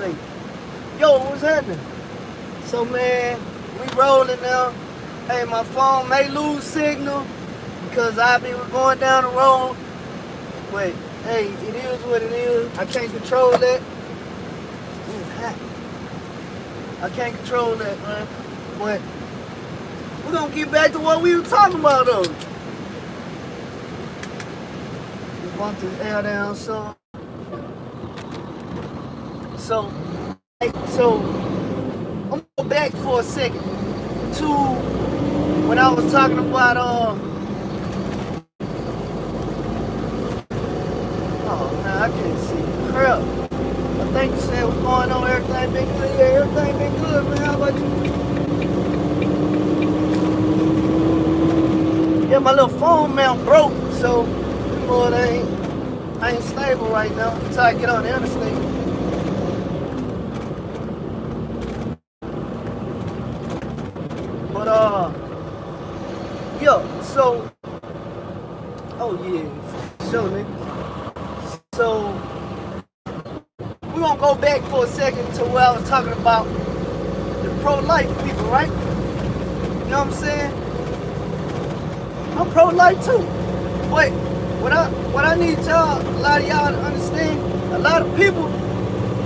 Wait. Yo, what's happening? So, man, we rolling now. Hey, my phone may lose signal because I be going down the road. Wait, hey, it is what it is. I can't control that. Ooh, hot. I can't control that, man. But we're going to get back to what we were talking about, though. Just want this air down some. So, I'm going to go back for a second to when I was talking about, oh, man, I can't see crap. I think you said what's going on, everything been good. Yeah, everything been good, man. How about you? Yeah, my little phone mount broke, so you know it I ain't stable right now until I get on the interstate. But yo, so oh yeah, so nigga. So we're gonna go back for a second to where I was talking about the pro-life people, right? You know what I'm saying? I'm pro-life too. But what I need y'all, a lot of y'all to understand, a lot of people,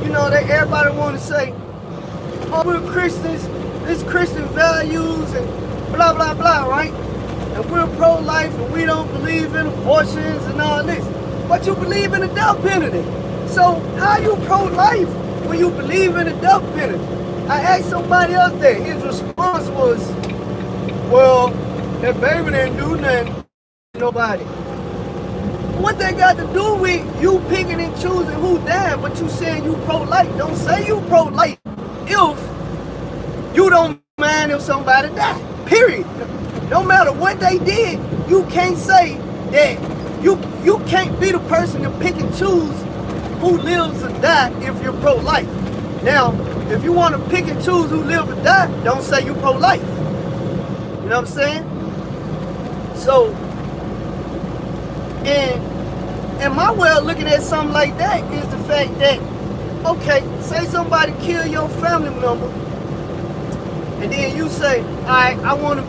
you know, everybody wanna say, oh, we're Christians, this Christian values and blah blah blah, right? And we're pro-life and we don't believe in abortions and all this. But you believe in the death penalty. So how you pro-life when you believe in the death penalty? I asked somebody else that. His response was, well, that baby didn't do nothing to nobody. What that got to do with you picking and choosing who died, but you saying you pro-life? Don't say you pro-life if you don't mind if somebody died. Period. No matter what they did, you can't say that you can't be the person to pick and choose who lives or die if you're pro-life. Now, if you want to pick and choose who lives or die, don't say you pro-life. You know what I'm saying? So, and my way of looking at something like that is the fact that, okay, say somebody kill your family member, and then you say, alright, I want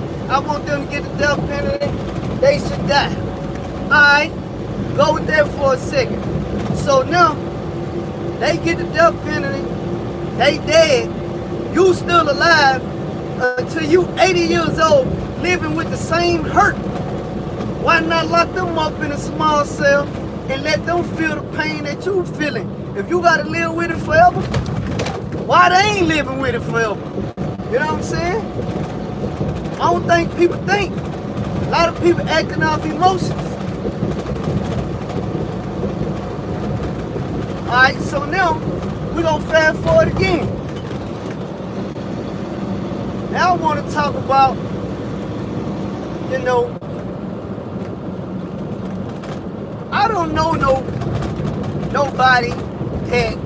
them to get the death penalty, they should die. Alright, go with that for a second. So now, they get the death penalty, they dead, you still alive until you 80 years old, living with the same hurt. Why not lock them up in a small cell and let them feel the pain that you feeling? If you gotta live with it forever, why they ain't living with it forever? You know what I'm saying? I don't think people think. A lot of people acting off emotions. Alright, so now we're gonna fast forward again. Now I want to talk about, you know, I don't know nobody that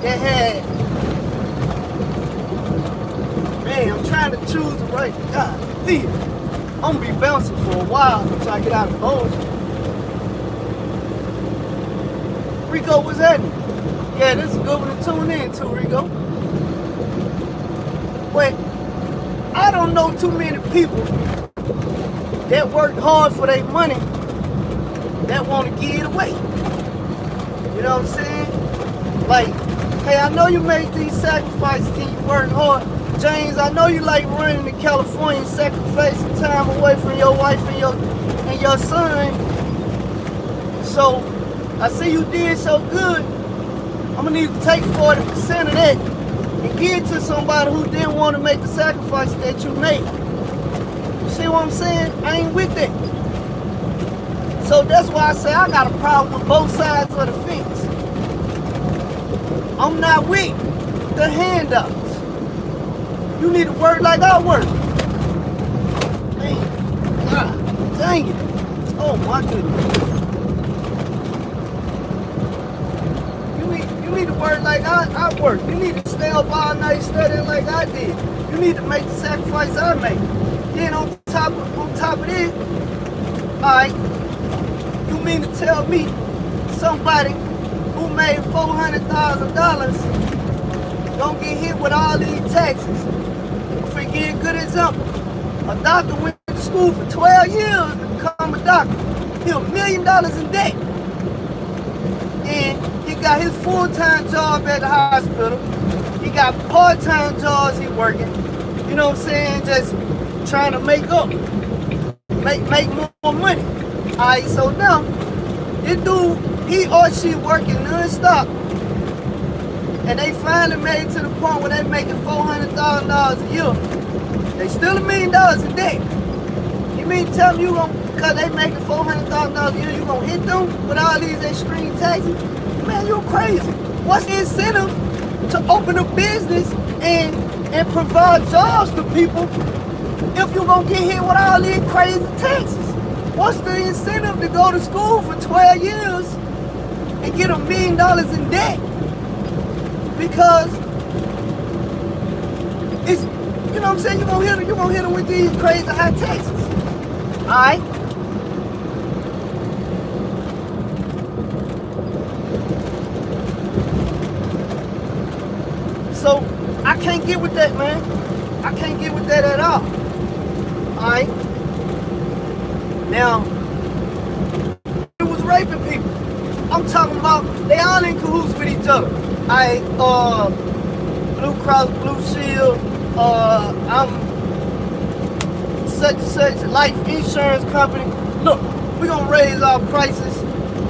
that had, man, I'm trying to choose the right, God, please. I'm gonna be bouncing for a while until I get out of the bones. Rico, what's happening? Yeah, this is a good one to tune in to, Rico. But I don't know too many people that work hard for their money that want to give it away. You know what I'm saying? Like, hey, I know you made these sacrifices and you work hard. James, I know you like running to California and sacrificing time away from your wife and your son. So, I see you did so good. I'm gonna need to take 40% of that and give it to somebody who didn't want to make the sacrifice that you made. You see what I'm saying? I ain't with that. So that's why I say I got a problem with both sides of the fence. I'm not with the handouts. You need to work like I work. Man, God, dang it. Oh my goodness. You need to work like I work. You need stay up all night studying like I did. You need to make the sacrifice I make. Then on top of this, alright, you mean to tell me somebody who made $400,000 gonna get hit with all these taxes? For a good example, a doctor went to school for 12 years to become a doctor. He $1 million in debt. And he got his full-time job at the hospital. He got part-time jobs he working. You know what I'm saying? Just trying to make more money. Alright, so now this dude, he or she working non-stop, and they finally made it to the point where they making $400,000 a year. They still $1 million in debt. You mean to tell me you gonna, cause they making $400,000 a year, you gonna hit them with all these extreme taxes? Man, you crazy. What's the incentive to open a business and provide jobs to people if you gonna get hit with all these crazy taxes? What's the incentive to go to school for 12 years and get $1 million in debt? Because it's, you know what I'm saying, you're gonna hit them with these crazy high taxes. Alright? So I can't get with that, man. I can't get with that at all. Alright? Now, it was raping people. I'm talking about they all in cahoots with each other. Alright, Blue Cross Blue Shield, I'm such and such life insurance company. Look, we're gonna raise our prices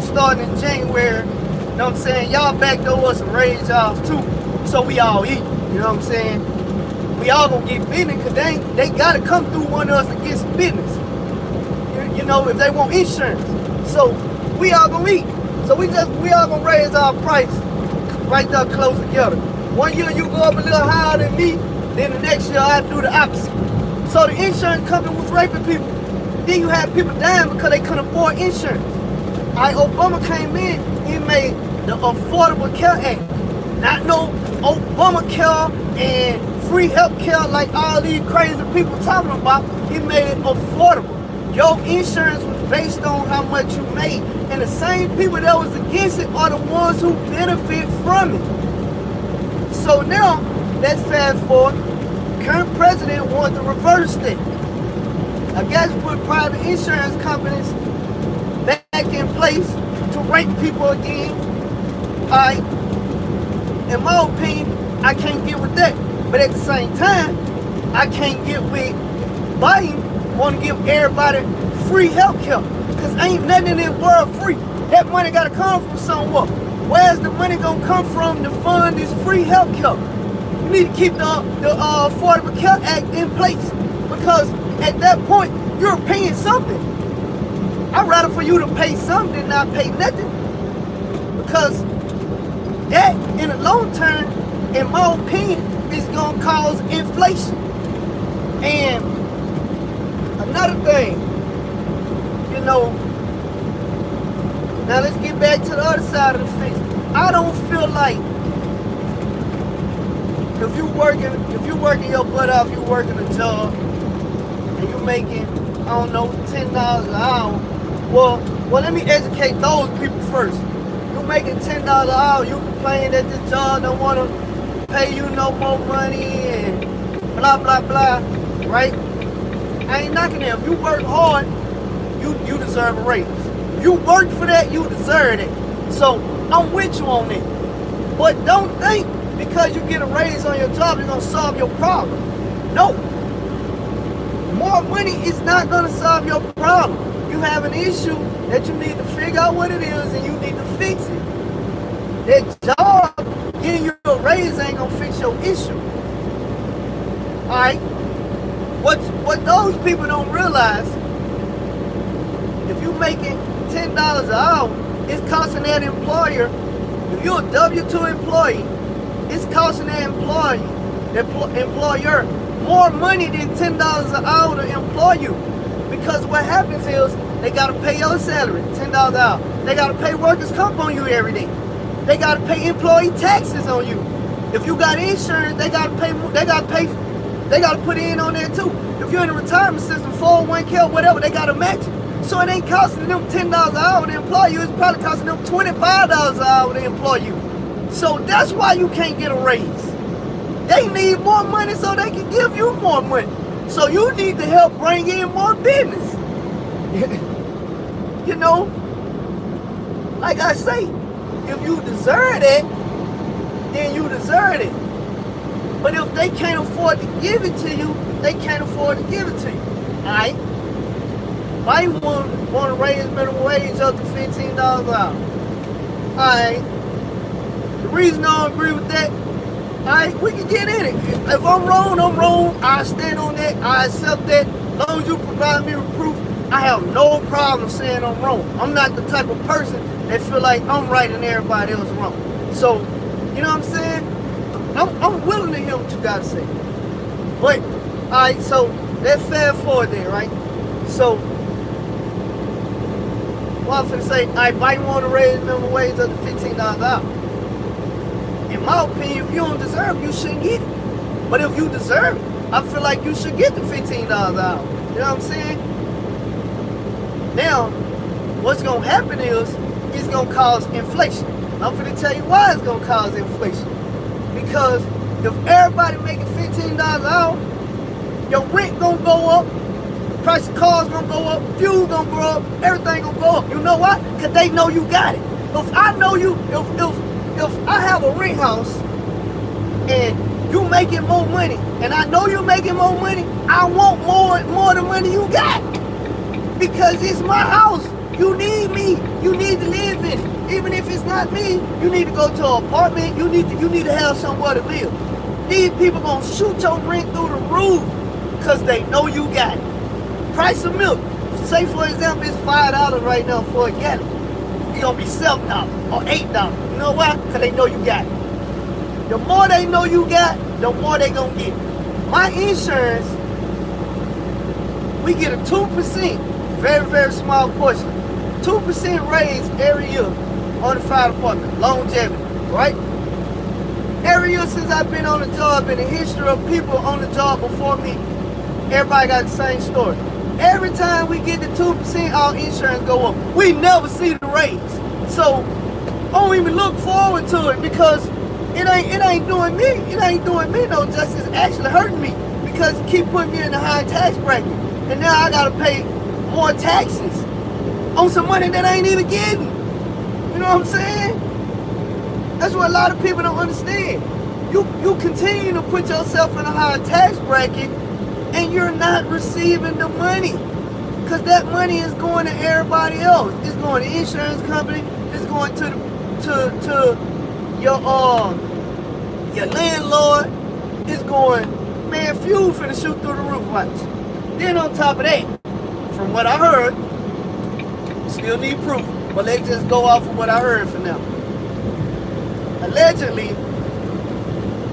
starting in January. You know what I'm saying? Y'all backdoor us and raise y'all too, so we all eat. You know what I'm saying? We all gonna get business because they gotta come through one of us to get some business. You know, if they want insurance. So we all gonna eat. So we all gonna raise our price right there close together. One year you go up a little higher than me, then the next year I do the opposite. So the insurance company was raping people. Then you had people dying because they couldn't afford insurance. Obama came in, he made the Affordable Care Act. Not no Obamacare and free health care like all these crazy people talking about. He made it affordable. Your insurance was based on how much you made. And the same people that was against it are the ones who benefit from it. So now, let's fast forward. Current president wanted to reverse it. I guess put private insurance companies back in place to rape people again. Alright. In my opinion, I can't get with that. But at the same time, I can't get with Biden want to give everybody free health care. Because ain't nothing in this world free. That money got to come from somewhere. Where's the money going to come from to fund this free health care? You need to keep the Affordable Care Act in place. Because at that point, you're paying something. I'd rather for you to pay something than not pay nothing. Because that, in the long term, in my opinion, is going to cause inflation. And another thing, you know, now let's get back to the other side of the fence. I don't feel like if you working your butt off, you working a job, and you making, I don't know, $10 an hour. Well, let me educate those people first. You making $10 an hour, you complain that this job don't want to pay you no more money and blah blah blah, right? I ain't knocking it. If you work hard, you deserve a raise. If you work for that, you deserve it. So I'm with you on it. But don't think because you get a raise on your job, you're gonna solve your problem. No. More money is not gonna solve your problem. You have an issue that you need to figure out what it is and you need to fix it. That job getting you a raise ain't gonna fix your issue. Alright? What those people don't realize, if you making $10 an hour, it's costing that employer, if you're a W-2 employee, it's costing that employer more money than $10 an hour to employ you. Because what happens is, they gotta pay your salary, $10 an hour. They gotta pay workers' comp on you every day. They gotta pay employee taxes on you. If you got insurance, they gotta pay They got to put in on there too. If you're in a retirement system, 401k or whatever, they got to match it. So it ain't costing them $10 an hour to employ you. It's probably costing them $25 an hour to employ you. So that's why you can't get a raise. They need more money so they can give you more money. So you need to help bring in more business. You know, like I say, if you deserve it, then you deserve it. But if they can't afford to give it to you, they can't afford to give it to you. Alright? Why you want to raise minimum wage up to $15 an hour? Alright. The reason I don't agree with that, alright, we can get in it. If I'm wrong, I'm wrong. I stand on that. I accept that. As long as you provide me with proof, I have no problem saying I'm wrong. I'm not the type of person that feel like I'm right and everybody else wrong. So, you know what I'm saying? I'm willing to hear what you got to say. But, alright, so let's fast forward there, right? So, what I'm finna say, alright, why you want to raise minimum wage up to $15 an hour? In my opinion, if you don't deserve it, you shouldn't get it. But if you deserve it, I feel like you should get the $15 an hour. You know what I'm saying? Now, what's going to happen is, it's going to cause inflation. I'm going to tell you why it's going to cause inflation. Because if everybody making $15 an hour, your rent going to go up, the price of cars going to go up, fuel going to go up, everything going to go up. You know why? Because they know you got it. If I know you, if I have a rent house and you making more money, and I know you're making more money, I want more the money you got. Because it's my house. You need me. You need to live in it. Even if it's not me, you need to go to an apartment. You need to have somewhere to live. These people gonna shoot your rent through the roof because they know you got it. Price of milk. Say for example, it's $5 right now for a gallon. It's gonna be $7 or $8. You know why? Because they know you got it. The more they know you got, the more they gonna get. My insurance, we get a 2%, very, very small portion. 2% raise every year on the fire department, longevity, right? Every year since I've been on the job, in the history of people on the job before me, everybody got the same story. Every time we get the 2%, our insurance go up. We never see the raise. So I don't even look forward to it because it ain't doing me. It ain't doing me no justice. It's actually hurting me because it keep putting me in the high tax bracket. And now I gotta pay more taxes on some money that I ain't even getting. You know what I'm saying? That's what a lot of people don't understand. You continue to put yourself in a higher tax bracket and you're not receiving the money. Because that money is going to everybody else. It's going to the insurance company, it's going to your landlord, it's going, man, fuel finna shoot through the roof, watch. Then on top of that, from what I heard, still need proof, but let's just go off of what I heard for now. Allegedly,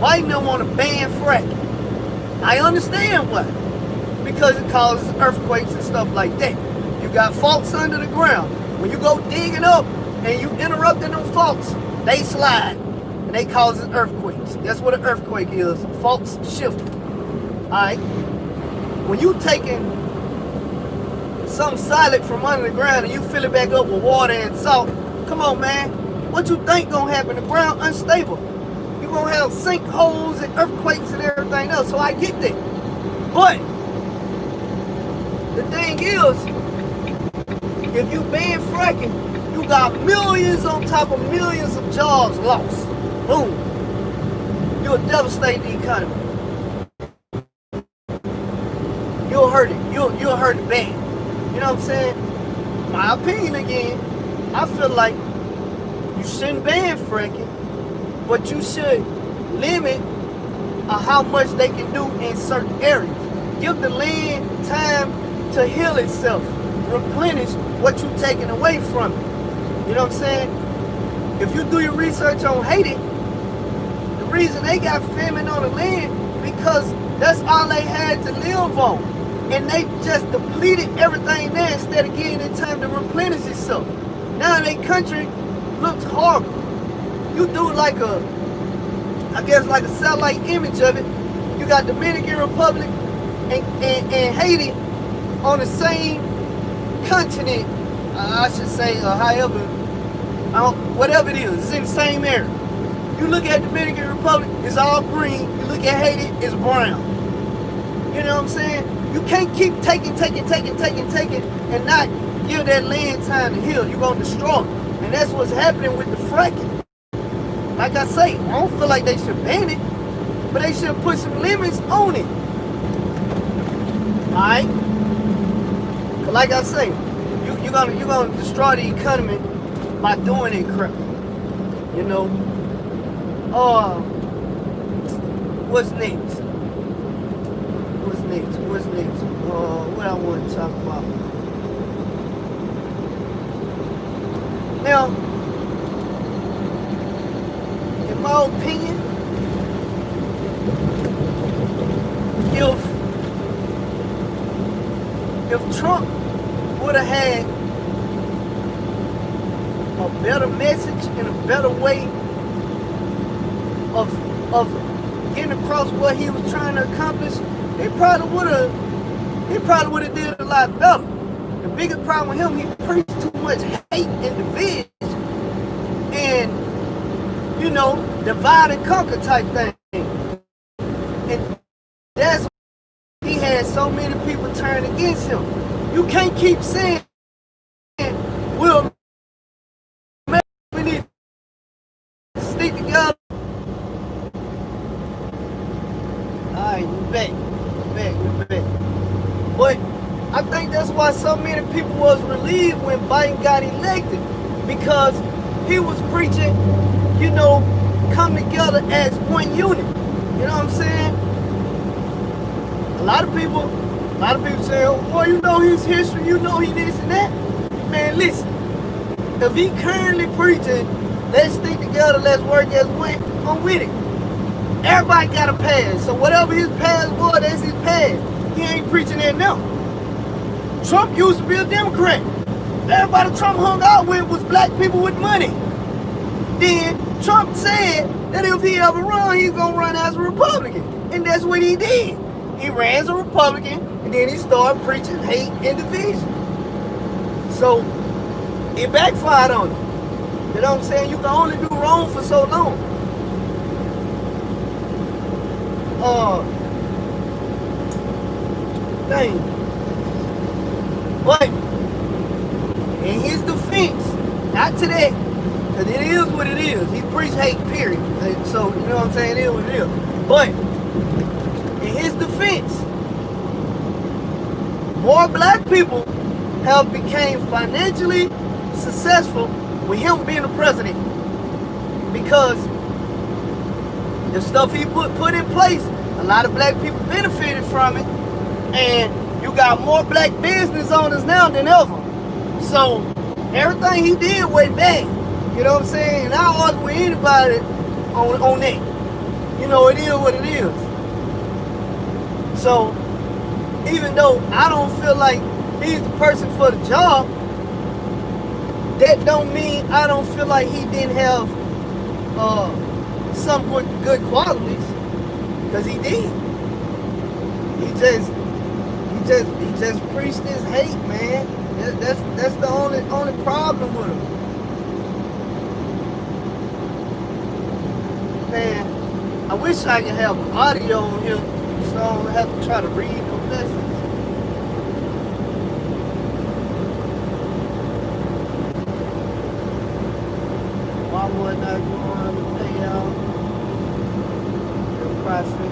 Biden don't want to ban fracking. I understand why. Because it causes earthquakes and stuff like that. You got faults under the ground. When you go digging up and you interrupting them faults, they slide and they cause earthquakes. That's what an earthquake is. Faults shifting. Alright? When you taking something solid from under the ground and you fill it back up with water and salt, come on, man. What you think gonna happen? The ground unstable. You're gonna have sinkholes and earthquakes and everything else. So I get that. But the thing is, if you ban fracking, you got millions on top of millions of jobs lost. Boom. You'll devastate the economy. You'll hurt it. You'll hurt it bad. You know what I'm saying? My opinion again, I feel like you shouldn't ban fracking, but you should limit how much they can do in certain areas. Give the land time to heal itself, replenish what you're taking away from it. You know what I'm saying? If you do your research on Haiti, the reason they got famine on the land because that's all they had to live on. And they just depleted everything there instead of getting it time to replenish itself. Now their country looks horrible. You do like a satellite image of it, You got Dominican Republic and Haiti on the same continent, I should say, or however, whatever it is, it's in the same area. You look at Dominican Republic, it's all green. You look at Haiti, it's brown. You know what I'm saying? You can't keep taking, and not give that land time to heal. You're going to destroy it. And that's what's happening with the fracking. Like I say, I don't feel like they should ban it, but they should put some limits on it. Alright? Like I say, you're gonna destroy the economy by doing it crap. You know? What's next? What I want to talk about. Now, in my opinion, if Trump would have had a better message and a better way of getting across what he was trying to accomplish, he probably would have did a lot better. The biggest problem with him, he preached too much hate and division and, you know, divide and conquer type thing. And that's why he had so many people turn against him. You can't keep saying, we'll we need to stick together. Alright, we're back. But I think that's why so many people was relieved when Biden got elected, because he was preaching, you know, come together as one unit. You know what I'm saying? A lot of people say, oh, well, you know his history, you know he this and that. Man, listen, if he currently preaching, let's stick together, let's work as one, I'm with it. Everybody got a past, so whatever his past was, that's his past. He ain't preaching that now. Trump used to be a Democrat. Everybody Trump hung out with was black people with money. Then Trump said that if he ever run, he's gonna run as a Republican. And that's what he did. He ran as a Republican, and then he started preaching hate and division. So it backfired on him. You know what I'm saying? You can only do wrong for so long. Dang. But in his defense, not today, because it is what it is. He preached hate, period. So, you know what I'm saying? It is what it is. But in his defense, more black people have became financially successful with him being the president, because the stuff he put in place, a lot of black people benefited from it, and you got more black business owners now than ever. So everything he did went back. You know what I'm saying? And I don't argue with anybody on that. You know, it is what it is. So even though I don't feel like he's the person for the job, that don't mean I don't feel like he didn't have some good qualities, because he did. He just preached his hate, man. That's the only problem with him. Man, I wish I could have audio on here so I don't have to try to read no messages. Why would I go on to pay out the profit?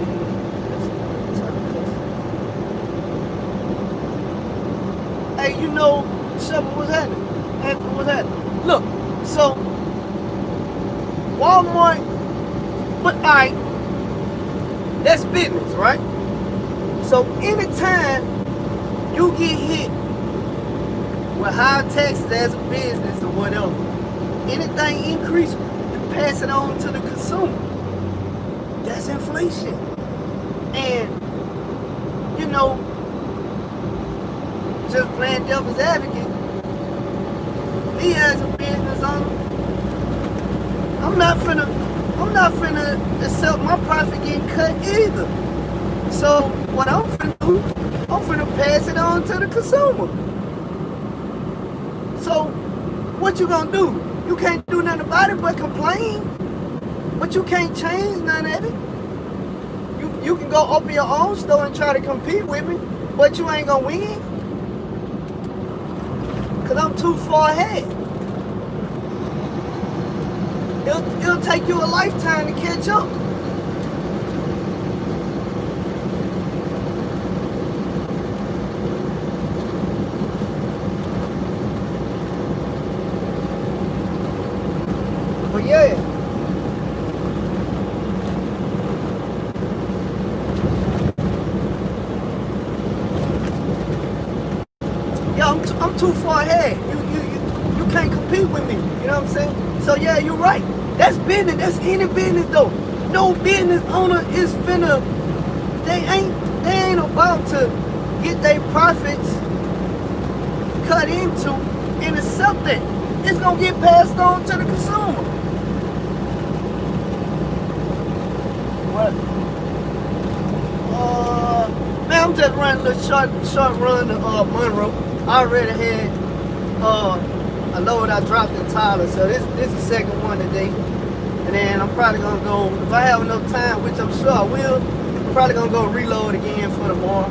Hey, you know, what's happening? What's happening? Look, so Walmart, but alright, that's business, right? So anytime you get hit with high taxes as a business or whatever, anything increase, you pass it on to the consumer. That's inflation. And, you know, just playing devil's advocate, me as a business owner, I'm not finna accept my profit getting cut either. So what I'm finna do, I'm finna pass it on to the consumer. So what you gonna do? You can't do nothing about it but complain. But you can't change none of it. You can go open your own store and try to compete with me, but you ain't gonna win. Cause I'm too far ahead. It'll take you a lifetime to catch up. But yeah. Yeah, I'm too far ahead. You can't compete with me. You know what I'm saying? So yeah, you're right. That's business. That's any business though. No business owner is finna. They ain't about to get their profits cut into and accept that. It's gonna get passed on to the consumer. What? Man, I'm just running a little short run to Monroe. I already had a load I dropped in Tyler, so this is the second one today. And then I'm probably gonna go, if I have enough time, which I'm sure I will, I'm probably gonna go reload again for tomorrow.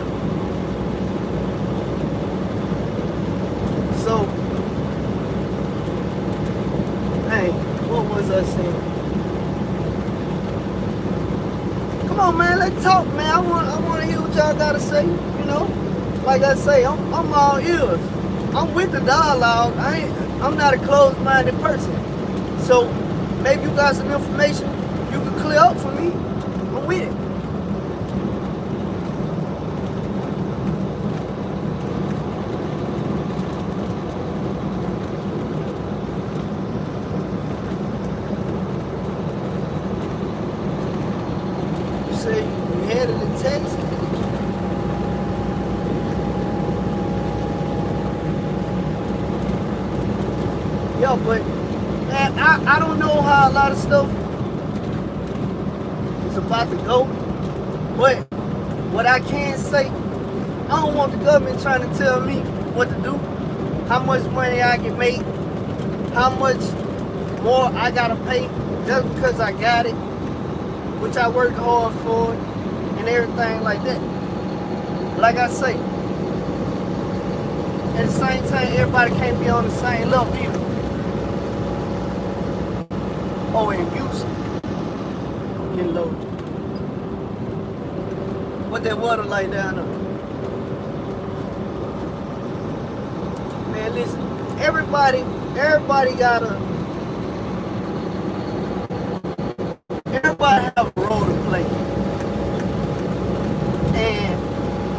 So, hey, what was I saying? Come on, man, let's talk, man. I want to hear what y'all gotta say. You know, like I say, I'm all ears. I'm with the dialogue. I'm not a closed-minded person. So maybe you got some information you can clear up for me. I'm with it. You say you headed to Texas? Yeah, but man, I don't know how a lot of stuff is about to go. But what I can say, I don't want the government trying to tell me what to do, how much money I can make, how much more I gotta pay just because I got it, which I worked hard for, and everything like that. Like I say, at the same time, everybody can't be on the same level either. Oh, in Houston, getting low. What that water like down there? Man, listen, everybody have a role to play, and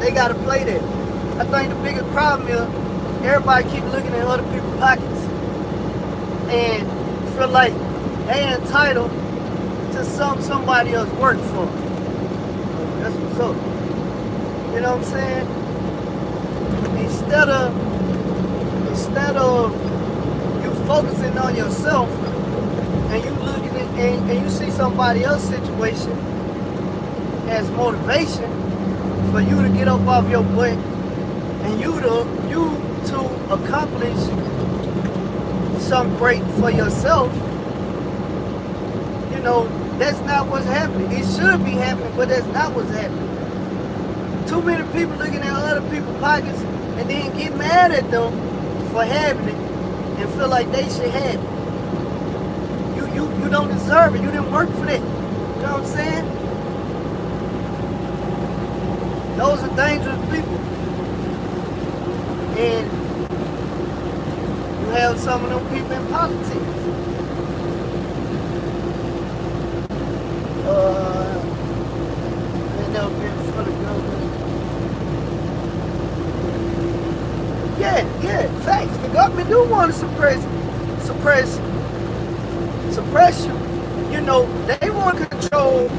they gotta play that. I think the biggest problem is everybody keep looking at other people's pockets and feel like they entitled to somebody else work for. That's what's up. You know what I'm saying? Instead of you focusing on yourself and you looking at and you see somebody else's situation as motivation for you to get up off your butt and you to accomplish something great for yourself. You know, that's not what's happening. It should be happening, but that's not what's happening. Too many people looking at other people's pockets and then get mad at them for having it and feel like they should have it. You don't deserve it. You didn't work for that. You know what I'm saying? Those are dangerous people. And you have some of them people in politics. They never been for the government. Yeah, facts. The government do want to suppress you. You know, they want to control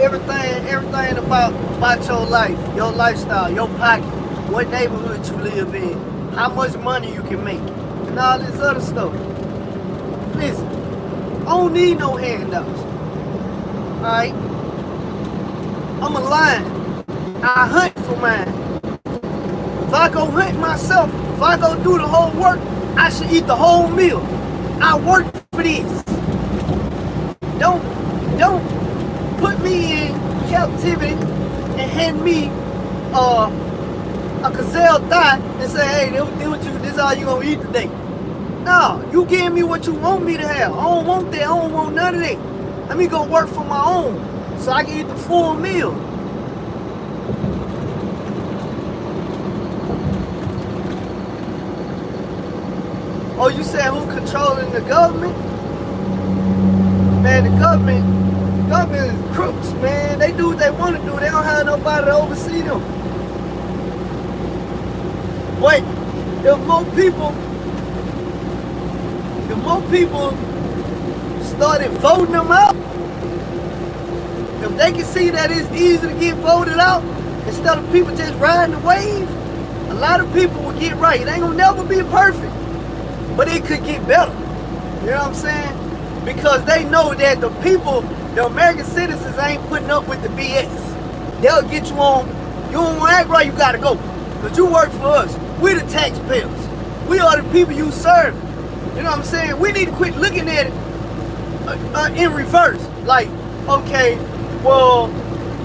everything about your life, your lifestyle, your pocket, what neighborhood you live in, how much money you can make, and all this other stuff. Listen, I don't need no handouts. Alright? I'm a lion. I hunt for mine. If I go hunt myself, if I go do the whole work, I should eat the whole meal. I work for this. Don't put me in captivity and hand me a gazelle thigh and say, hey, this is all you gonna eat today. No, you give me what you want me to have. I don't want that. I don't want none of that. Let me go work for my own so I can eat the full meal. Oh, you said who controlling the government? Man, the government is crooks, man. They do what they want to do. They don't have nobody to oversee them. But if more people started voting them out, if they can see that it's easy to get voted out instead of people just riding the wave, a lot of people will get right. It ain't gonna never be perfect, but it could get better. You know what I'm saying? Because they know that the people, the American citizens, ain't putting up with the BS. They'll get you on. You don't want to act right, you gotta go. But you work for us. We the taxpayers. We are the people you serve. You know what I'm saying? We need to quit looking at it in reverse. Like, okay, well,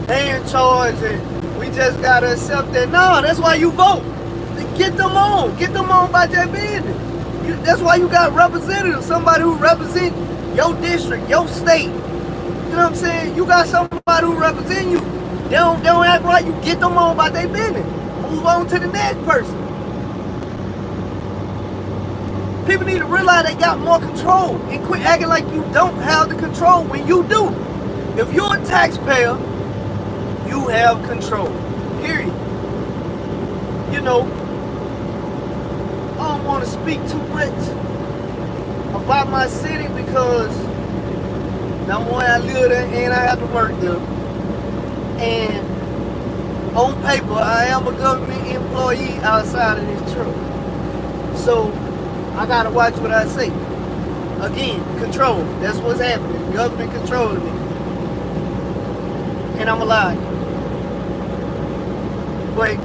they in charge and we just gotta accept that. No, that's why you vote. Get them on. Get them on by their business. That's why you got representatives, somebody who represents your district, your state. You know what I'm saying? You got somebody who represents you. They don't act right, you get them on by their business. Move on to the next person. People need to realize they got more control and quit acting like you don't have the control when you do. If you're a taxpayer, you have control. Period. You know, I don't want to speak too much about my city because number one, I live there and I have to work there. And on paper, I am a government employee outside of this truck. So I gotta watch what I say. Again, control. That's what's happening. Government controlling me. And I'm alive. But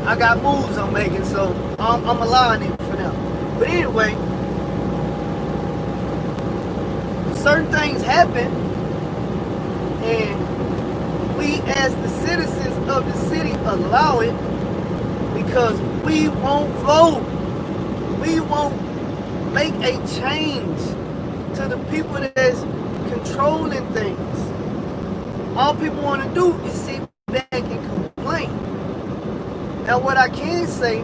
I got moves I'm making, so I'm allowing it for now. But anyway, certain things happen, and we as the citizens of the city allow it because we won't vote. We won't make a change to the people that's controlling things. All people want to do is sit back and complain. Now what I can say,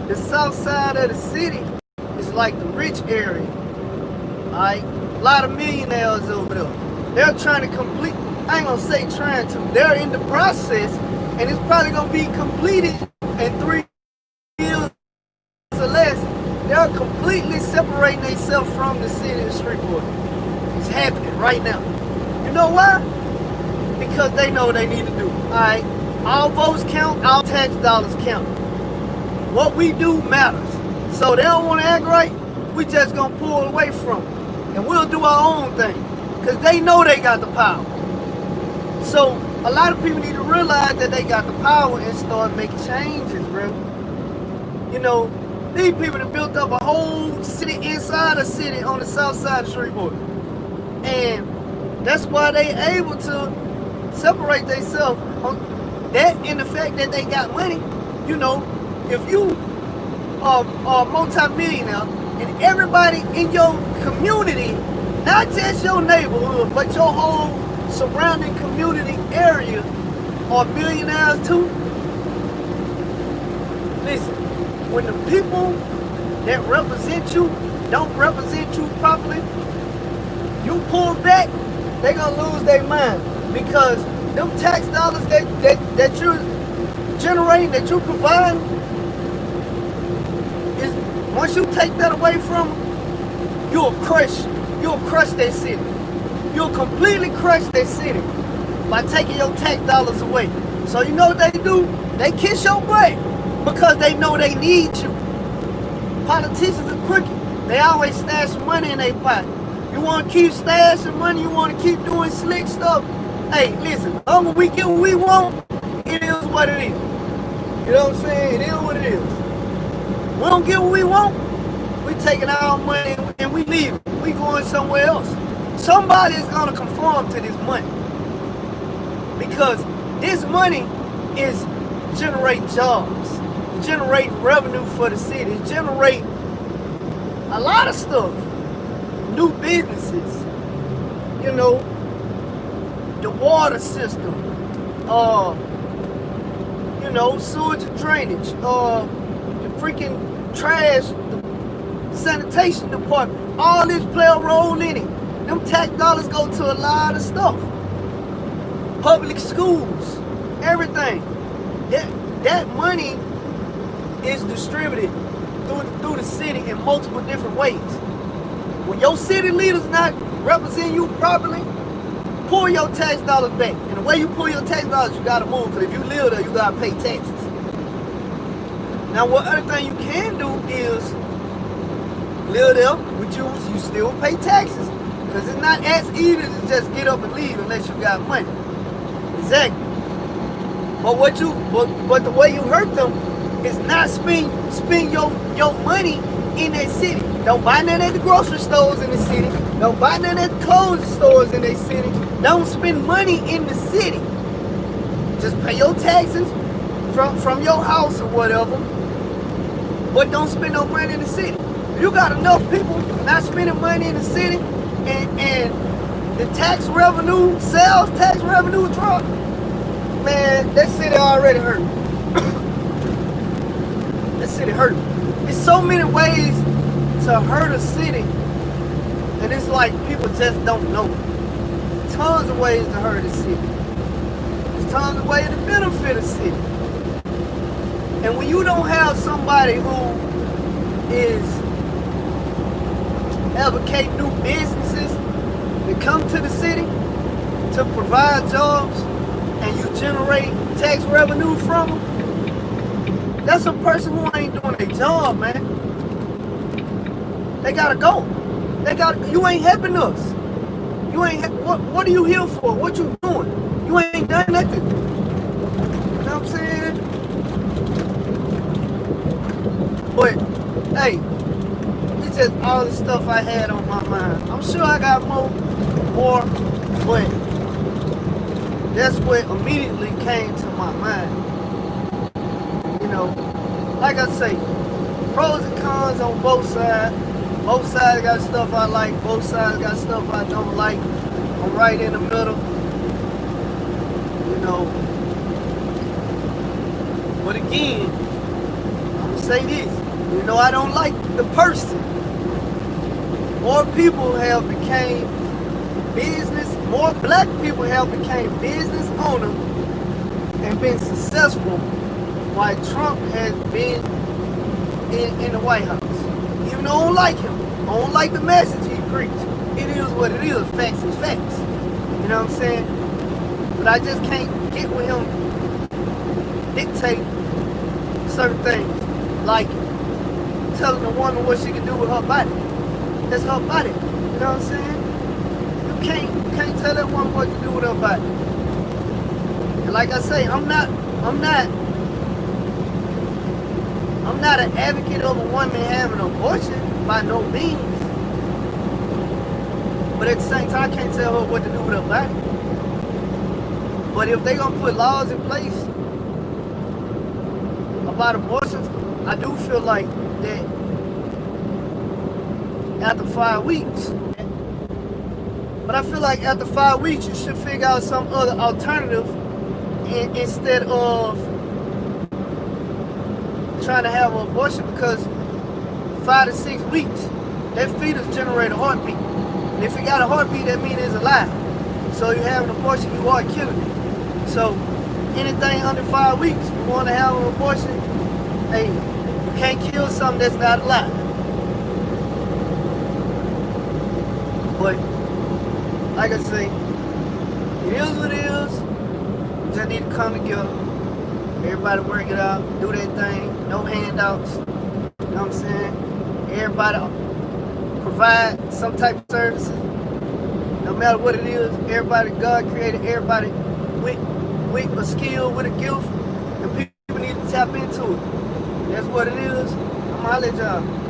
the south side of the city is like the rich area. Alright? A lot of millionaires over there. They're trying to complete, I ain't gonna say trying to, they're in the process and it's probably gonna be completed in 3 years or less. They're completely separating themselves from the city of Shreveport. It's happening right now. You know why? Because they know what they need to do. Alright? All votes count, all tax dollars count. What we do matters. So they don't want to act right, we just gonna pull away from them. And we'll do our own thing. Because they know they got the power. So a lot of people need to realize that they got the power and start making changes, bro. You know, these people that built up a whole city inside a city on the south side of Shreveport. And that's why they able to separate themselves on that and the fact that they got money. You know, if you are a multi-millionaire and everybody in your community, not just your neighborhood, but your whole surrounding community area are millionaires too. Listen, when the people that represent you don't represent you properly, you pull back, they're gonna lose their mind. Because them tax dollars that you're generating, that you're providing, is once you take that away from them, you'll crush that city. You'll completely crush that city by taking your tax dollars away. So you know what they do? They kiss your butt because they know they need you. Politicians are crooked. They always stash money in their pocket. You want to keep stashing money, you want to keep doing slick stuff, Hey, listen, the longer we get what we want, it is what it is. You know what I'm saying? It is what it is. We don't get what we want, we taking our money and we leaving. We going somewhere else. Somebody is gonna conform to this money. Because this money is generate jobs, generate revenue for the city, generate a lot of stuff, new businesses, you know, the water system, you know, sewage and drainage, the freaking trash, the sanitation department, all this play a role in it. Them tax dollars go to a lot of stuff. Public schools, everything. That money is distributed through the city in multiple different ways. When your city leaders not representing you properly, pull your tax dollars back. And the way you pull your tax dollars, you gotta move. Because if you live there, you gotta pay taxes. Now, what other thing you can do is live there, but you still pay taxes. Because it's not as easy to just get up and leave unless you got money. Exactly. But the way you hurt them is not spend your money in that city. Don't buy nothing at the grocery stores in the city. Don't buy nothing at the clothes stores in that city. Don't spend money in the city. Just pay your taxes from your house or whatever. But don't spend no money in the city. You got enough people not spending money in the city and the tax revenue, sales tax revenue drop, man, that city already hurt. That city hurt. There's so many ways to hurt a city, and it's like people just don't know. There's tons of ways to hurt a city. There's tons of ways to benefit a city. And when you don't have somebody who is advocating new businesses to come to the city to provide jobs, and you generate tax revenue from them, that's a person who ain't doing their job, man. They gotta go. You ain't helping us. You ain't. What are you here for? What you doing? You ain't done nothing. You know what I'm saying? But hey, it's just all the stuff I had on my mind. I'm sure I got more, but that's what immediately came to my mind. You know, like I say, pros and cons on both sides. Both sides got stuff I like, both sides got stuff I don't like. I'm right in the middle. You know. But again, I'm gonna say this. You know, I don't like the person. More people have became more black people have became business owners and been successful while Trump has been in the White House. Even though I don't like him, I don't like the message he preached. It is what it is. Facts is facts. You know what I'm saying? But I just can't get with him dictate certain things, like telling a woman what she can do with her body. That's her body. You know what I'm saying? You can't tell that woman what to do with her body. And like I say, I'm not an advocate of a woman having an abortion by no means. But at the same time, I can't tell her what to do with her body. But if they gonna put laws in place about abortions, I do feel like that after 5 weeks. But I feel like after 5 weeks, you should figure out some other alternative instead of trying to have an abortion, because 5 to 6 weeks, that fetus generate a heartbeat. And if it got a heartbeat, that means it's alive. So you have an abortion, you are killing it. So anything under 5 weeks, you want to have an abortion, hey, you can't kill something that's not alive. But like I say, it is what it is. We just need to come together. Everybody work it out, do their thing, no handouts. You know what I'm saying? Everybody provide some type of services. You know what No matter what it is, everybody, God created everybody with a skill, with a gift, and people need to tap into it. That's what it is. I'm gonna holler at y'all.